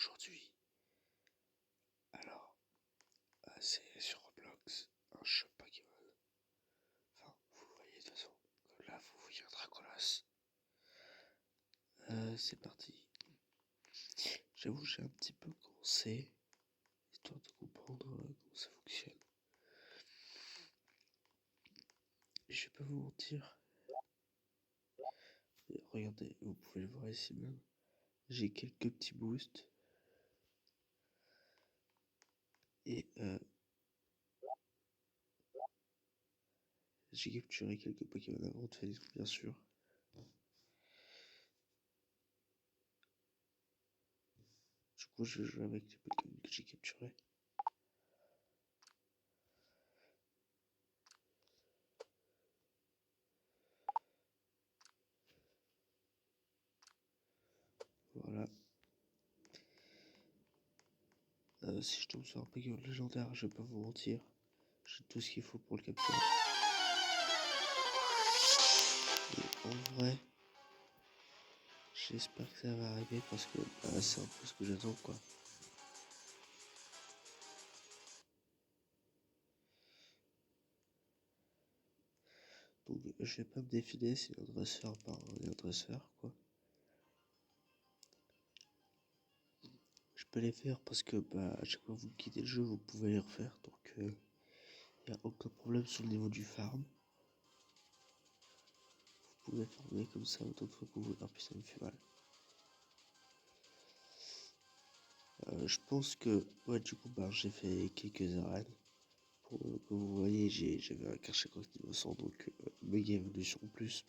aujourd'hui. Alors, c'est sur Roblox, un shop Pokémon. Enfin, vous le voyez de toute façon. Comme là, vous voyez un Dracolas. C'est parti. J'avoue, j'ai un petit peu commencé, histoire de comprendre comment ça fonctionne. Et je vais pas vous mentir. Regardez, vous pouvez le voir ici même. J'ai quelques petits boosts. Et j'ai capturé quelques Pokémon avant de faire, bien sûr. Du coup, je vais jouer avec les Pokémon que j'ai capturés. Voilà. Si je tombe sur un Pokémon légendaire, je vais pas vous mentir. J'ai tout ce qu'il faut pour le capturer. Et en vrai, j'espère que ça va arriver parce que c'est un peu ce que j'attends, quoi. Donc je vais pas me défiler si un dresseur par un dresseur, quoi. Je peux les faire parce que à chaque fois que vous quittez le jeu, vous pouvez les refaire. Donc il n'y a aucun problème sur le niveau du farm. Vous pouvez farmer comme ça autant de fois que vous voulez. Ah puis ça me fait mal. Je pense que ouais, du coup j'ai fait quelques arènes. Comme vous voyez, j'avais un Karchakroc niveau 100, donc méga évolution en plus.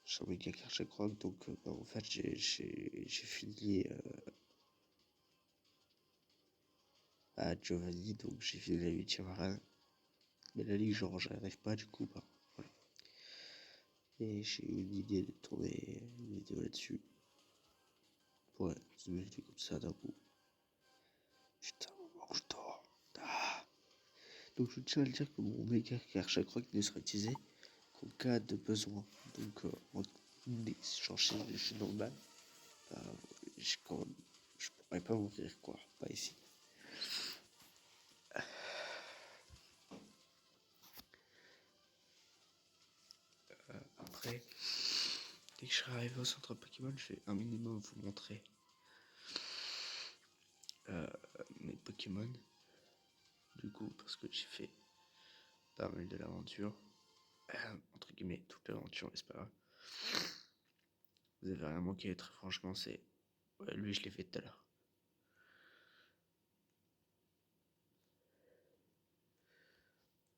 Je suis un méga Karchakroc, donc en fait j'ai fini à Giovanni, donc j'ai fini la 8ème arène. Mais la ligue, genre, j'arrive pas, du coup, voilà. Et j'ai eu une idée de tourner une vidéo là-dessus. Ouais, c'est une vidéo comme ça d'un coup. Putain, mon je dors. Ah. Donc, je tiens à le dire que mon méga Karchakroc ne sera utilisé qu'en cas de besoin. Donc, genre, je suis normal. Je pourrais pas mourir, quoi. Pas ici. Après, dès que je serai arrivé au centre Pokémon, je vais un minimum vous montrer mes Pokémon. Du coup, parce que j'ai fait pas mal de l'aventure. Entre guillemets, toute l'aventure, mais c'est pas grave. Vous avez rien manqué, très franchement, c'est... Ouais, lui, je l'ai fait tout à l'heure.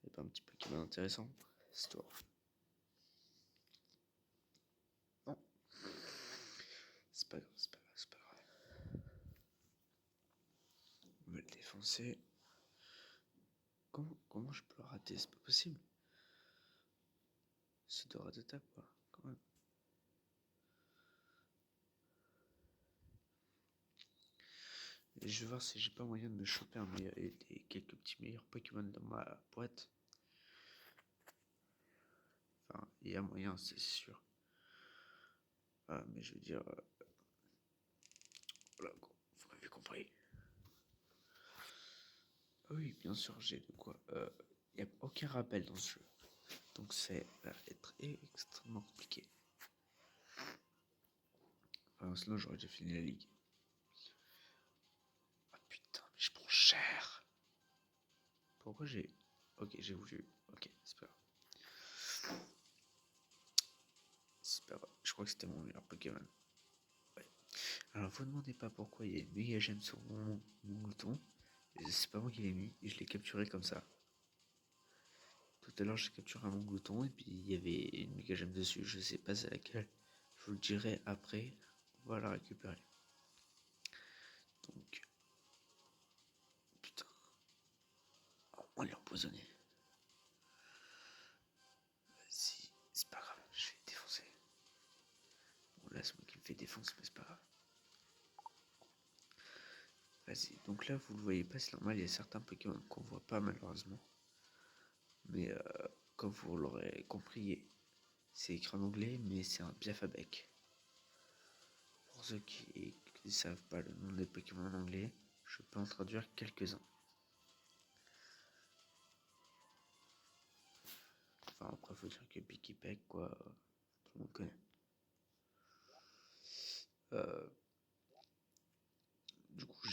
Et pas un petit Pokémon intéressant, c'est toi. Non. C'est pas grave, c'est pas grave, c'est pas grave. On va le défoncer. Comment je peux le rater? C'est pas possible. C'est de rat d'attaque, quoi, quand même. Et je vais voir si j'ai pas moyen de me choper quelques petits meilleurs Pokémon dans ma boîte. Enfin, il y a moyen, c'est sûr. Mais je veux dire... voilà, quoi. Vous m'avez compris. Oui, bien sûr, j'ai de quoi. Il n'y a aucun rappel dans ce jeu. Donc c'est va être extrêmement compliqué. Enfin, sinon j'aurais déjà fini la ligue. Ah putain, mais je prends cher. Pourquoi j'ai... Ok, j'ai voulu... Ok, c'est pas grave. C'est pas grave. Je crois que c'était mon meilleur Pokémon. Ouais. Alors vous ne demandez pas pourquoi il y a une méga gemme sur mon mouton. C'est pas moi qui l'ai mis, et je l'ai capturé comme ça. Tout à l'heure j'ai capturé mon glouton et puis il y avait une méga gemme dessus, je sais pas c'est laquelle. Je vous le dirai après, on va la récupérer. Donc, putain, on l'a empoisonné. Vas-y, c'est pas grave, je vais défoncer. Bon là c'est moi qui me fais défoncer, mais c'est pas grave. Vas-y, donc là vous le voyez pas, c'est normal, il y a certains Pokémon qu'on voit pas malheureusement. Mais comme vous l'aurez compris, c'est écrit en anglais, mais c'est un Biafabec. Pour ceux qui qui ne savent pas le nom des Pokémon en anglais, je peux en traduire quelques-uns. Enfin, après, faut dire que Pikipek, quoi, tout le monde connaît. Du coup,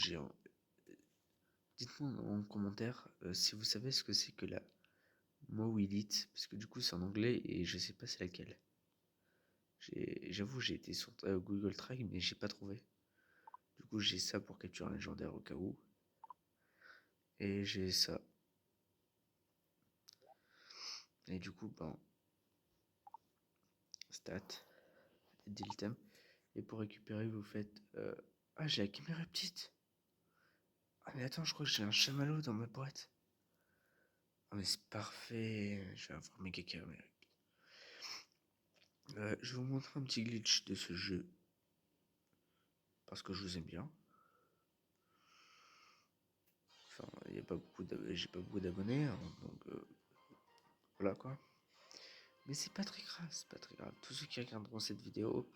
dites-moi en commentaire si vous savez ce que c'est que la Mowilite, parce que du coup, c'est en anglais et je sais pas c'est laquelle. J'avoue, j'ai été sur Google Trad, mais j'ai pas trouvé. Du coup, j'ai ça pour capturer un légendaire au cas où. Et j'ai ça. Et du coup, ben, stat, diltem. Et pour récupérer, vous faites... Ah, j'ai la caméra petite. Ah, mais attends, je crois que j'ai un chamallow dans ma boîte. Ah, mais c'est parfait. Je vais avoir méga caméra. Je vais vous montrer un petit glitch de ce jeu. Parce que je vous aime bien. Enfin, j'ai pas beaucoup d'abonnés. Hein, donc, voilà quoi. Mais c'est pas très grave, c'est pas très grave. Tous ceux qui regarderont cette vidéo,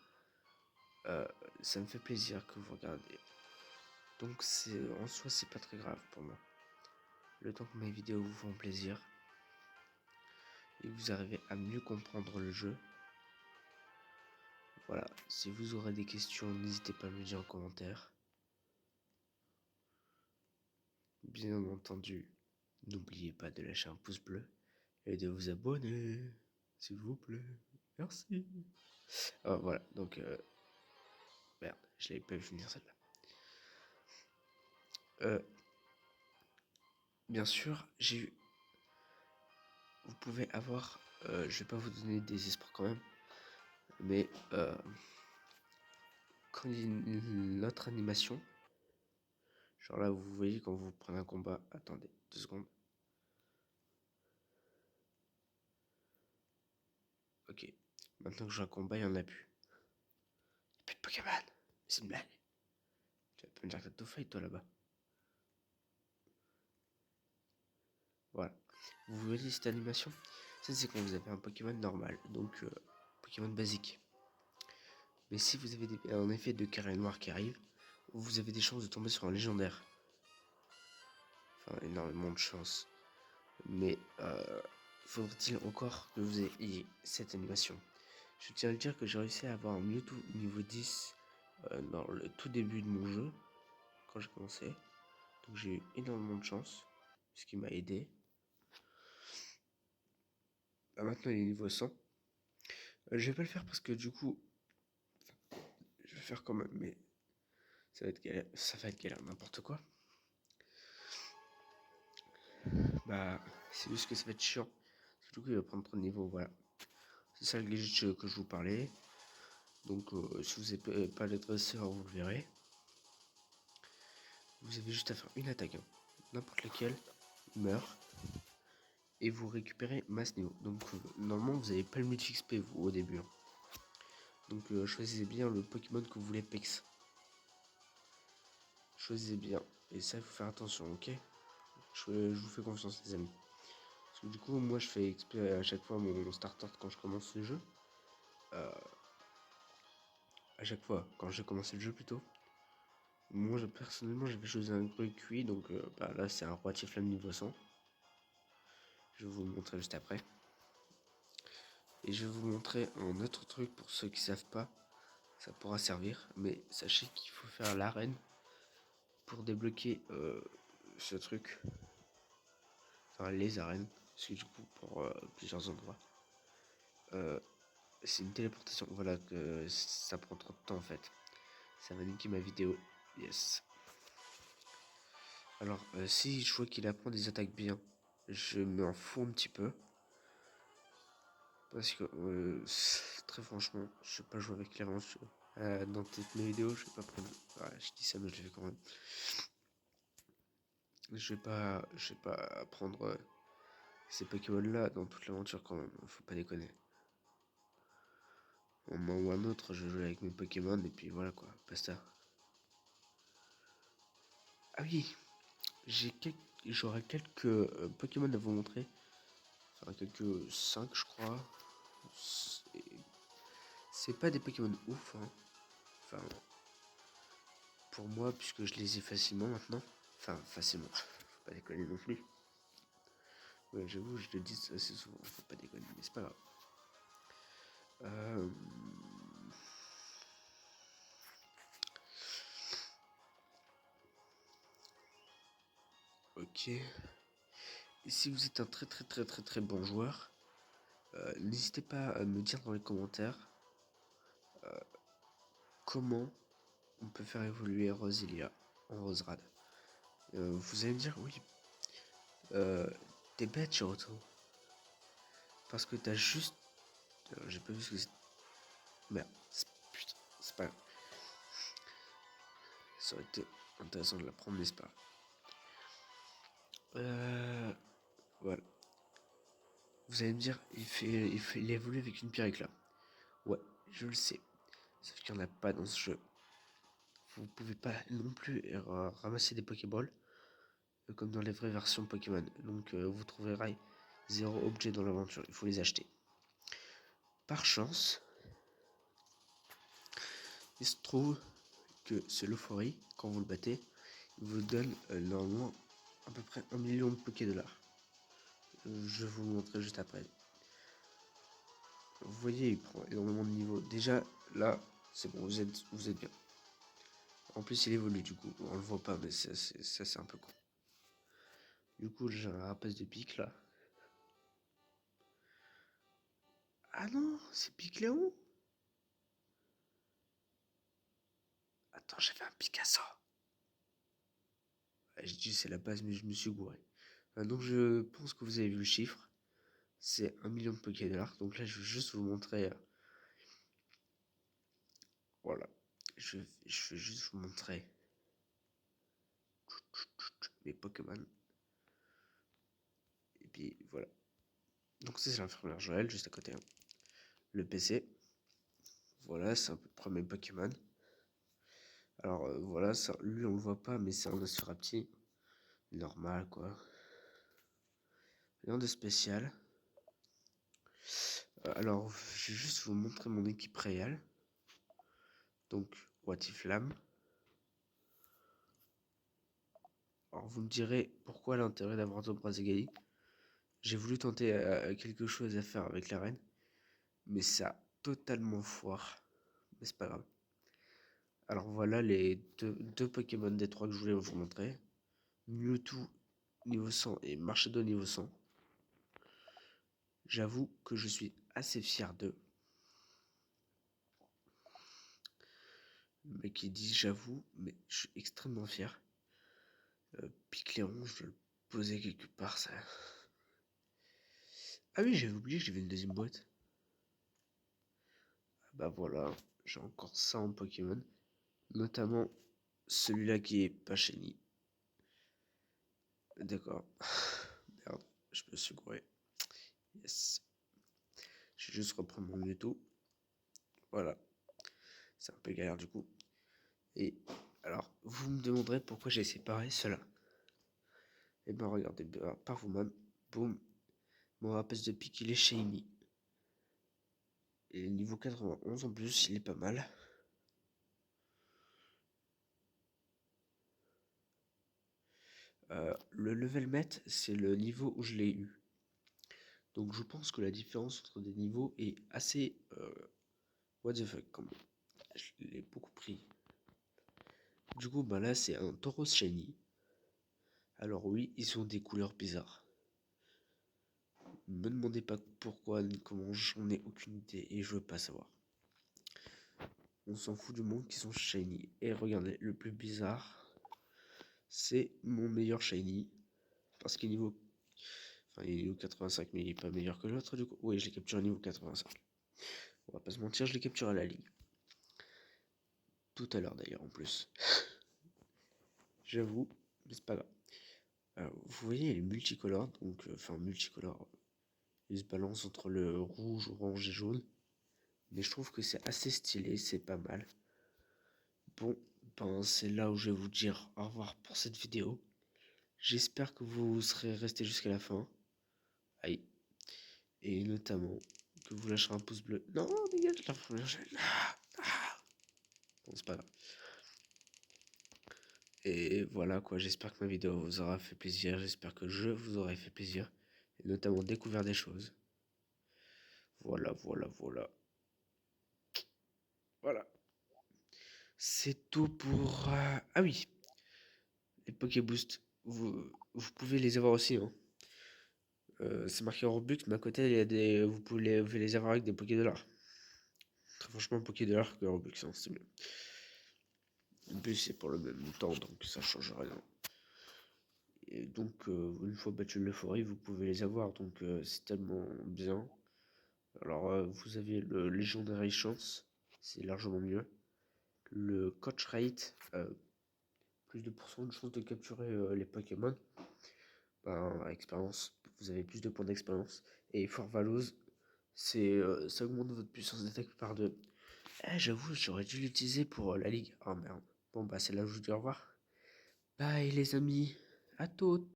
ça me fait plaisir que vous regardez. Donc en soi c'est pas très grave pour moi. Le temps que mes vidéos vous font plaisir et que vous arrivez à mieux comprendre le jeu. Voilà, si vous aurez des questions, n'hésitez pas à me le dire en commentaire. Bien entendu, n'oubliez pas de lâcher un pouce bleu et de vous abonner, s'il vous plaît. Merci. Voilà, donc merde, je l'avais pas vu venir celle-là. Bien sûr, vous pouvez avoir, je vais pas vous donner des espoirs quand même, mais quand il y a une autre animation, genre là vous voyez quand vous prenez un combat, attendez 2 secondes. Ok, maintenant que j'ai un combat, il y en a plus. Il n'y a plus de Pokémon, c'est une blague. Tu vas pas me dire que t'as tout fait toi là-bas. Voilà, vous voyez cette animation? Ça c'est quand vous avez un Pokémon normal, donc Pokémon basique. Mais si vous avez un effet de carré noir qui arrive, vous avez des chances de tomber sur un légendaire. Enfin, énormément de chance. Mais faudrait-il encore que vous ayez cette animation. Je tiens à le dire que j'ai réussi à avoir un Mewtwo niveau 10 dans le tout début de mon jeu, quand j'ai commencé. Donc j'ai eu énormément de chance, ce qui m'a aidé. Maintenant il est niveau 100. Je vais pas le faire parce que du coup, je vais faire quand même, mais ça va être galère, n'importe quoi. Bah, c'est juste que ça va être chiant. Parce que du coup, il va prendre trop de niveau, voilà. C'est ça le glitch que je vous parlais. Donc, si vous n'avez pas le dresseur, vous le verrez. Vous avez juste à faire une attaque, hein. N'importe laquelle, meurt. Et vous récupérez masse niveau. Donc, normalement, vous n'avez pas le multi XP, vous, au début, hein. Donc, choisissez bien le Pokémon que vous voulez pex. Choisissez bien. Et ça, il faut faire attention, ok? Je vous fais confiance, les amis. Parce que du coup, moi, je fais XP à chaque fois mon starter quand je commence le jeu. À chaque fois, quand j'ai commencé le jeu plutôt. Moi, personnellement, j'avais choisi un Gruy, donc bah, là, c'est un roi Flamme niveau 100. Je vais vous le montrer juste après. Et je vais vous montrer un autre truc pour ceux qui savent pas. Ça pourra servir, mais sachez qu'il faut faire l'arène pour débloquer ce truc. Enfin, les arènes, parce que du coup, pour plusieurs endroits. C'est une téléportation, voilà, que ça prend trop de temps en fait. Ça va niquer ma vidéo, yes. Alors, si je vois qu'il apprend des attaques bien, je m'en fous un petit peu. Parce que, très franchement, je sais pas jouer avec les ranges. Dans toutes mes vidéos, je vais pas prendre... Ouais, je dis ça, mais je le fais quand même. Je vais pas prendre ces Pokémon-là dans toute l'aventure quand même. Faut pas déconner. Un moment ou un autre, je joue avec mes Pokémon et puis voilà quoi, basta. Ah oui, j'aurai quelques Pokémon à vous montrer. Enfin, quelques 5 je crois. C'est pas des Pokémon ouf, hein. Enfin, pour moi, puisque je les ai facilement maintenant. Enfin, facilement, faut pas déconner non plus. Ouais, j'avoue, je le dis assez souvent, faut pas déconner, mais c'est pas grave. Ok. Et si vous êtes un très bon joueur, n'hésitez pas à me dire dans les commentaires comment on peut faire évoluer Roselia en Roserad. Vous allez me dire, oui, t'es bête, Shiroto. Parce que t'as juste... Alors, j'ai pas vu ce que c'est... Merde, putain, c'est pas grave. Ça aurait été intéressant de l'apprendre, n'est-ce pas? Voilà. Vous allez me dire, il évolue avec une pierre éclat. Ouais, je le sais. Sauf qu'il n'y en a pas dans ce jeu. Vous pouvez pas non plus ramasser des Pokéballs comme dans les vraies versions Pokémon. Donc vous trouverez 0 objet dans l'aventure. Il faut les acheter. Par chance, il se trouve que ce Lofori, quand vous le battez, il vous donne normalement à peu près 1 million de Pokédollars. Je vous le montrerai juste après. Vous voyez, il prend énormément de niveaux. Déjà, là, c'est bon, vous êtes bien. En plus, il évolue du coup. On le voit pas, mais ça, c'est un peu con. Du coup, j'ai un rapace de pique là. Ah non, c'est Picléon. Attends, j'avais un Picasso. Je dis c'est la base, mais je me suis gouré. Donc, je pense que vous avez vu le chiffre. C'est 1 million de Pokédollars. Donc là, je vais juste vous montrer. Voilà. Je vais juste vous montrer mes Pokémon. Et puis voilà. Donc ça, c'est l'infirmière Joël, juste à côté. Hein. Le PC. Voilà, c'est un peu le premier Pokémon. Alors voilà, ça, lui on le voit pas, mais c'est un Osurapti. Normal quoi. Rien de spécial. Alors, je vais juste vous montrer mon équipe réelle. Donc, Watiflam. Alors, vous me direz pourquoi l'intérêt d'avoir deux Brazigali. J'ai voulu tenter quelque chose à faire avec la reine, mais ça a totalement foire. Mais c'est pas grave. Alors voilà les deux Pokémon des trois que je voulais vous montrer. Mewtwo niveau 100 et Marshado niveau 100. J'avoue que je suis assez fier d'eux. Mais qui dit j'avoue, mais je suis extrêmement fier. Picléon, je vais le poser quelque part ça. Ah oui, j'avais oublié que j'avais une deuxième boîte. Bah voilà, j'ai encore ça en Pokémon. Notamment celui-là qui est pas shiny. D'accord. Merde, je me suis gouré. Yes. Je vais juste reprendre mon Mewtwo. Voilà. C'est un peu galère du coup. Et alors, vous me demanderez pourquoi j'ai séparé cela. Et ben regardez par vous-même. Boum. Mon rapace de pique, il est shiny. Et niveau 91 en plus, il est pas mal. Le level met, c'est le niveau où je l'ai eu. Donc je pense que la différence entre des niveaux est assez... what the fuck, quand même. Je l'ai beaucoup pris. Du coup, bah là, c'est un Tauros Shiny. Alors oui, ils ont des couleurs bizarres. Me demandez pas pourquoi ni comment, j'en ai aucune idée et je veux pas savoir. On s'en fout du monde qui sont shiny. Et regardez, le plus bizarre, c'est mon meilleur shiny. Parce qu'il est niveau... Enfin, il est niveau 85, mais il est pas meilleur que l'autre du coup. Oui, je l'ai capturé au niveau 85. On va pas se mentir, je l'ai capturé à la ligne. Tout à l'heure d'ailleurs en plus. J'avoue, mais c'est pas grave. Alors, vous voyez, il est multicolore, donc enfin multicolore. Il se balance entre le rouge, orange et jaune. Mais je trouve que c'est assez stylé, c'est pas mal. Bon, ben c'est là où je vais vous dire au revoir pour cette vidéo. J'espère que vous serez resté jusqu'à la fin. Aïe. Et notamment que vous lâcherez un pouce bleu. Non, dégage la première chaîne. Bon, c'est pas grave. Et voilà quoi, j'espère que ma vidéo vous aura fait plaisir, j'espère que je vous aurai fait plaisir, et notamment découvert des choses. Voilà, voilà, voilà. Voilà. C'est tout pour... Ah oui, les Pokéboost, vous pouvez les avoir aussi, hein. C'est marqué Robux, mais à côté, il y a des... vous pouvez les avoir avec des Pokédollars. Très franchement, Pokédollars que Robux, hein, c'est mieux. En plus, c'est pour le même temps, donc ça change rien. Et donc, une fois battu l'euphorie, vous pouvez les avoir, donc c'est tellement bien. Alors, vous avez le Legendary Chance, c'est largement mieux. Le Coach Rate, plus de pourcent de chance de capturer les Pokémon. Ben, expérience, vous avez plus de points d'expérience. Et Fort Valos, ça augmente votre puissance d'attaque par 2. Eh, j'avoue, j'aurais dû l'utiliser pour la ligue. Oh merde. Bon, bah, c'est là où je vous dis au revoir. Bye les amis. À toutes.